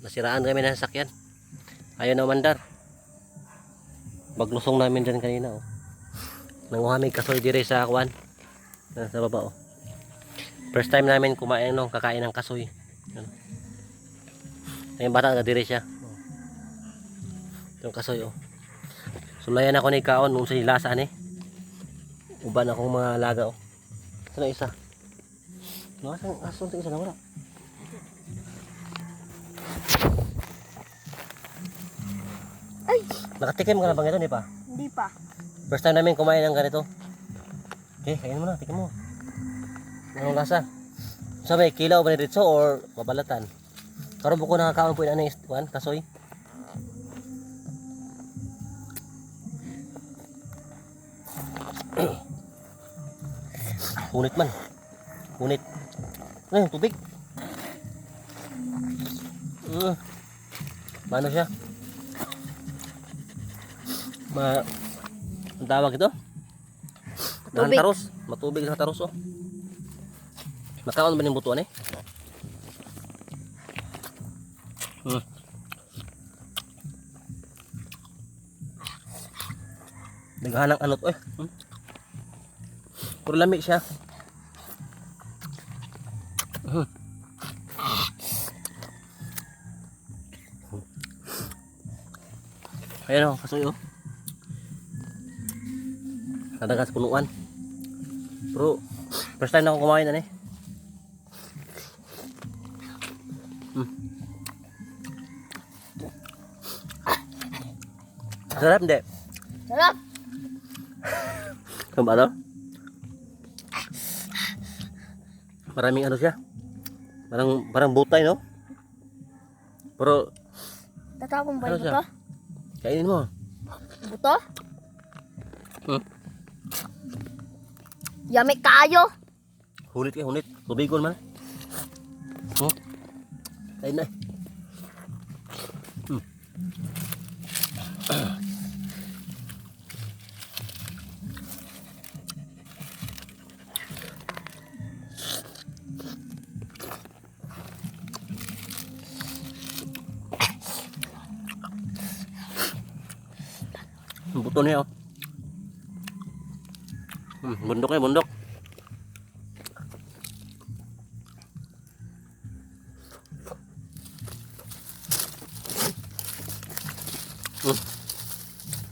Nasiraan kami ng sasakyan. Ayaw na umandar. Baglusong namin dyan kanina, oh. Nanguha may kasoy dire sa kuwan. Sa baba, oh. First time namin kumain, no, kakain ng kasoy. Ano. Yung bata nga dire siya. Oh. Yung kasoy, oh. Sulayan ako ni kaon nung sa lasa ni. Uban akong mga laga, oh. Sana isa. Nasaan aso isa na wala. Ay! Nakatikim ka na bang ito, di pa? Hindi pa. First time namin kumain ng ganito. Okay, kain mo na, tikim mo. Anong lasa? Sabi, kilaw ba ni Ritso or babalatan? Karon po ko nakakaon po yung ano kasoy. Hunit man. Hunit. Ano yung tubig? Mano siya? Ang tawag ito? Matubig. Taros. Matubig sa taros, oh. Nakaon ba yung butuan, eh? Naghanang anot, eh. Puro lamig siya. Ayan, oh, kasoy, oh. Nadagas punuan. Pero first time na ako kumain na, eh. Sarap, hindi? Sarap! Ano ba ito? Maraming ano siya. Parang butay, no? Pero Tatapon ba ano yung siya? buto? Kainin mo. Buto? Yummy kayo! Hunit ka, hunit. Tubigon man. Kain na, eh. Ang buto niya, oh. Bundok, eh, bundok.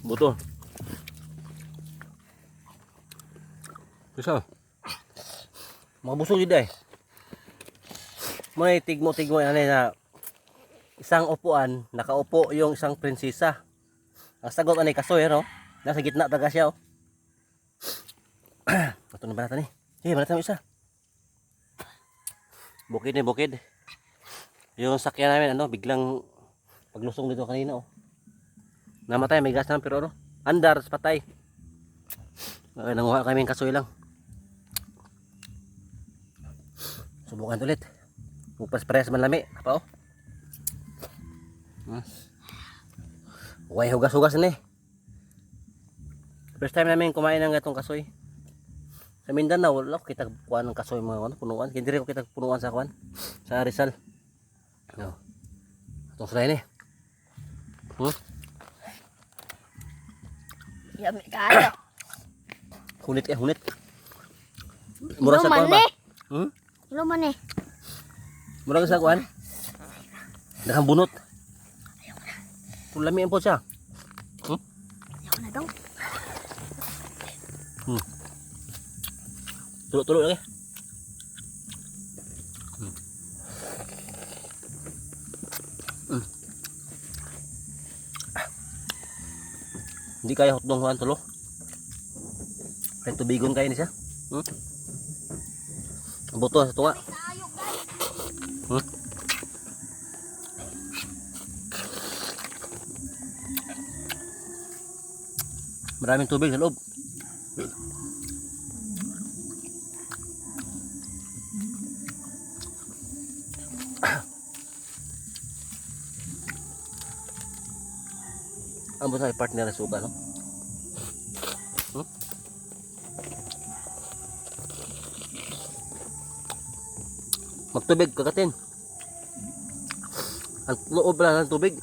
Buto. Bisa. Makabusog yun, eh. May tigmo-tigmo yan, na isang upuan, nakaupo yung isang prinsesa. Ang sagot anay kasoy, no? Nasa gitna talaga siya, oh. Ito na ba natin, eh? Sige, balatan mo isa. Bukid, eh, bukid. Yung sakyan namin, ano, biglang paglusong dito kanina, oh. Namatay, may gas naman, pero ano, andar, patay. Nanguha kami ng kasoy lang. Subukan ulit. Upas-press man lami. Apa, oh? Huwag hugas-hugas na, eh. First time namin kumain ng gatong kasoy. Sa Mindanao, wala ko kita kuhaan ng kasoy mga ano, punuan. Hindi rin ko kita punuan sa kuhaan. Sa Rizal. No. Itong sulayan, eh. Yummy kayo! Hunit, eh, hunit. Mura sa kuhaan ba? Luman eh. Mura sa kuhaan? Nakang bunot. Lami ang po siya. Ayaw na daw. Tulog-tulog lagi. Hindi kaya hotdong huwan tulo. Kaya tubigon kayo ni siya. Buto sa tunga. Maraming tubig sa loob. Ang buta ay partner na suka, no? Magtubig kagatin. Ang loob lang ng tubig.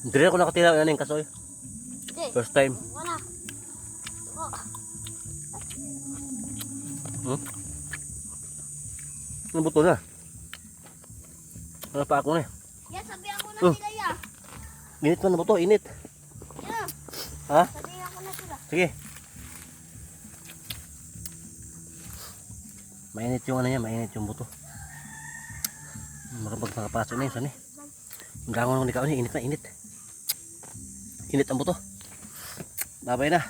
Hindi ako nakatira na yung kasoy. Hindi. First time. Wala. Oh. Ang buto na. Ano pa ako na eh. Yan, sabihan ko na Oh. sila ya. Init man na buto, init. Yan. Ha? Sabihan ko na sila. Sige. Mainit yung ano niya, mainit yung buto. Makapasok na yun, saan eh. Ang gangon ng nikaw niya, init na, init. Init ang buto. Babay na.